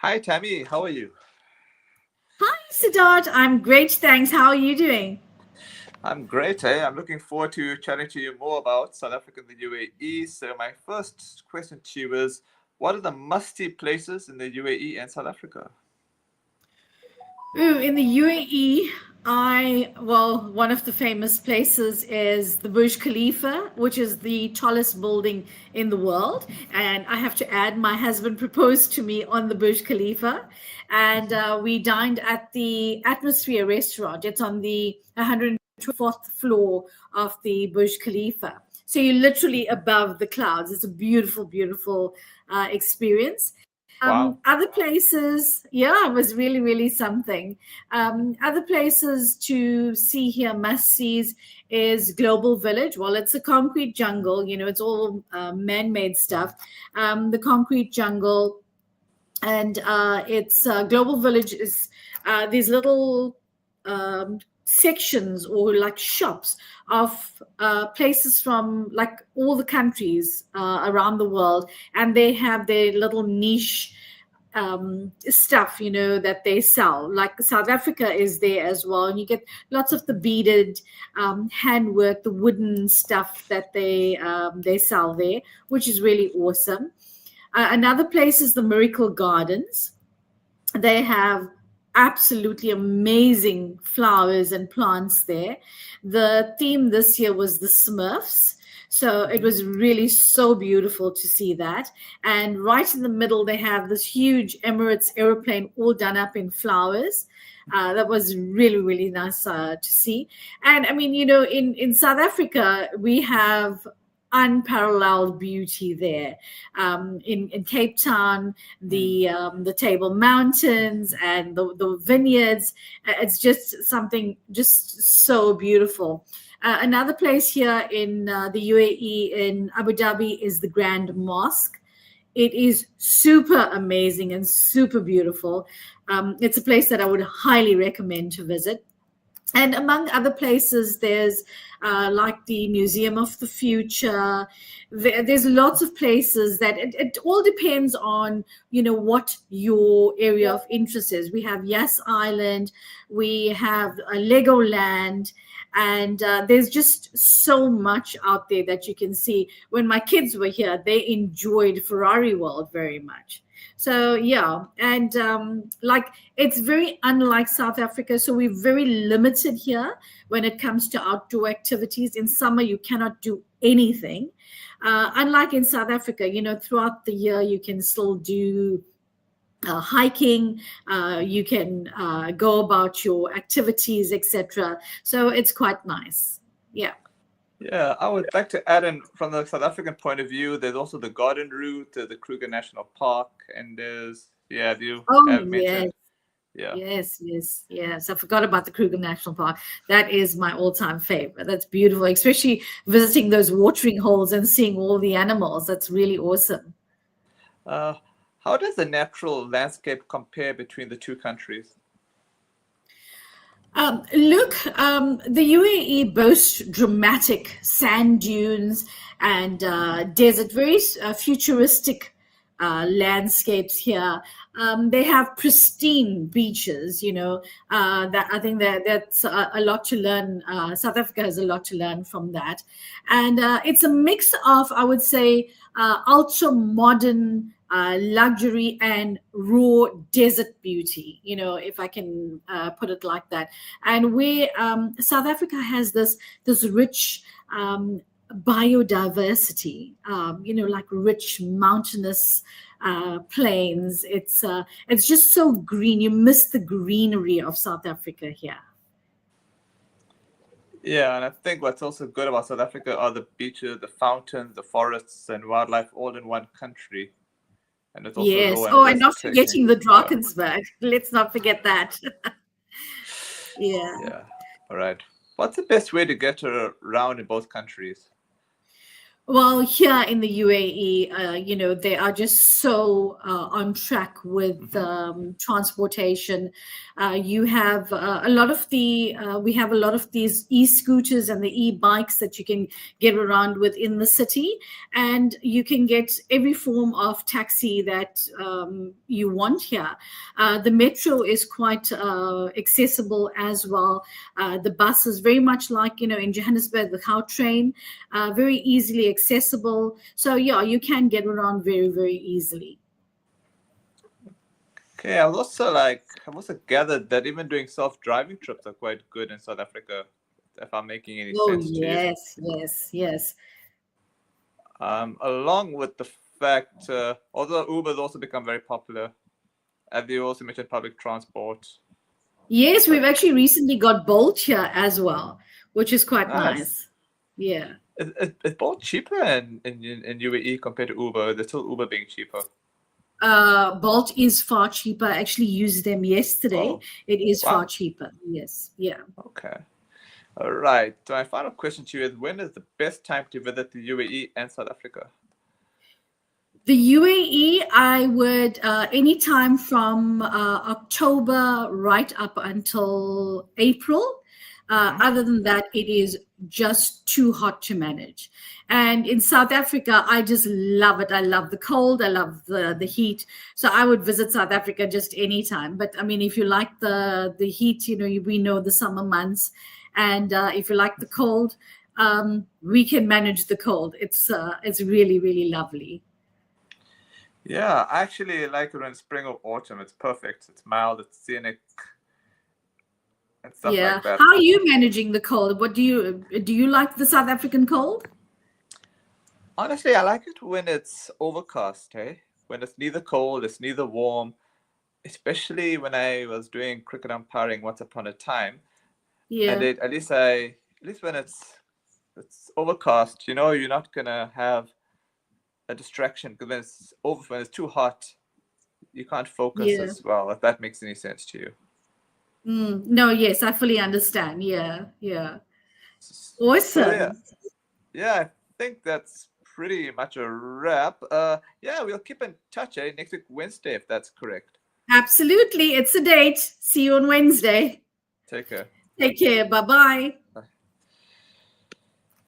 Hi, Tammy. How are you? Hi, Siddharth. I'm great, thanks. How are you doing? I'm great, eh? I'm looking forward to chatting to you more about South Africa and the UAE. So, my first question to you is, what are the must-see places in the UAE and South Africa? Ooh, in the UAE, one of the famous places is the Burj Khalifa, which is the tallest building in the world. And I have to add, my husband proposed to me on the Burj Khalifa. And we dined at the Atmosphere restaurant. It's on the 124th floor of the Burj Khalifa. So you're literally above the clouds. It's a beautiful, beautiful experience. Wow. Other places, yeah, it was really, really something. Other places to see here, must sees, is Global Village. Well, it's a concrete jungle, it's all man made stuff. The concrete jungle, and it's Global Village is these little sections or like shops of places from like all the countries around the world, and they have their little niche stuff that they sell. Like South Africa is there as well, and you get lots of the beaded handwork, the wooden stuff that they sell there, which is really awesome. Another place is the Miracle Gardens. They have absolutely amazing flowers and plants there. The theme this year was the Smurfs. So it Mhm. was really so beautiful to see that. And right in the middle, they have this huge Emirates aeroplane all done up in flowers. That was really, really nice to see. And I mean, in South Africa, we have unparalleled beauty there. In Cape Town, Mm. the Table Mountains and the vineyards. It's just something just so beautiful. Another place here in the UAE in Abu Dhabi is the Grand Mosque. It is super amazing and super beautiful. It's a place that I would highly recommend to visit. And among other places, there's like the Museum of the Future. There's lots of places that it all depends on what your area of interest is. We have Yas Island, we have Legoland, and there's just so much out there that you can see. When my kids were here, they enjoyed Ferrari World very much. So yeah, and like it's very unlike South Africa. So we're very limited here when it comes to outdoor activities. In summer, you cannot do anything. Unlike in South Africa, throughout the year, you can still do hiking, you can go about your activities, etc. So it's quite nice. Yeah. Yeah, I would like to add in from the South African point of view, there's also the Garden Route, the Kruger National Park, and yeah, you Oh, have yes. mentioned, yeah. Yes, yes, yes. I forgot about the Kruger National Park. That is my all-time favorite. That's beautiful, especially visiting those watering holes and seeing all the animals. That's really awesome. Uh, how does the natural landscape compare between the two countries? Look, the UAE boasts dramatic sand dunes and desert, very futuristic landscapes here. They have pristine beaches. That I think that's a lot to learn. South Africa has a lot to learn from that, and it's a mix of, I would say, ultra modern luxury and raw desert beauty, if I can put it like that. And we South Africa has this rich biodiversity, like rich mountainous plains. It's just so green. You miss the greenery of South Africa here. Yeah, and I think what's also good about South Africa are the beaches, the fountains, the forests, and wildlife all in one country. And it's also Yes. low on Oh, and not risk taking. forgetting the Yeah, Drakensberg. Let's not forget that. Yeah. yeah. All right. What's the best way to get around in both countries? Well, here in the UAE, they are just so on track with Hmm. transportation. You have a lot of we have a lot of these e-scooters and the e-bikes that you can get around with in the city, and you can get every form of taxi that you want here. The metro is quite accessible as well. The bus is very much like, in Johannesburg, the Gautrain, very easily accessible. So yeah, you can get around very, very easily. Okay, I've also gathered that even doing self-driving trips are quite good in South Africa, if I'm making any Oh sense to you. yes, yes, yes. Along with the fact, although Uber's also become very popular, as you also mentioned, public transport. Yes, we've But actually recently got Bolt here as well, which is quite nice. nice. Yeah. Is Bolt cheaper in UAE compared to Uber? There's still Uber being cheaper. Bolt is far cheaper. I actually used them yesterday. Oh, It is far wow. cheaper. Yes. Yeah. Okay. All right. So my final question to you is: when is the best time to visit the UAE and South Africa? The UAE, I would anytime from October right up until April. Hmm. Other than that, it is just too hot to manage. And in South Africa, I just love it. I love the cold. I love the heat. So I would visit South Africa just anytime. But I mean, if you like the heat, we know the summer months, and if you like the cold, we can manage the cold. It's really really lovely. Yeah, I actually like it in spring or autumn. It's perfect. It's mild. It's scenic and stuff Yeah. like that. How are you managing the cold? What do you like the South African cold? Honestly, I like it when it's overcast, hey? When it's neither cold, it's neither warm. Especially when I was doing cricket umpiring once upon a time. And Yeah. at least when it's overcast, you're not gonna have a distraction because when it's too hot, you can't focus Yeah. as well, if that makes any sense to you. No, yes, I fully understand. Yeah. Yeah. So yeah, Awesome. yeah, I think that's pretty much a wrap. Yeah, we'll keep in touch, next week Wednesday, if that's correct. Absolutely. It's a date. See you on Wednesday. Take care. Take care. Bye bye.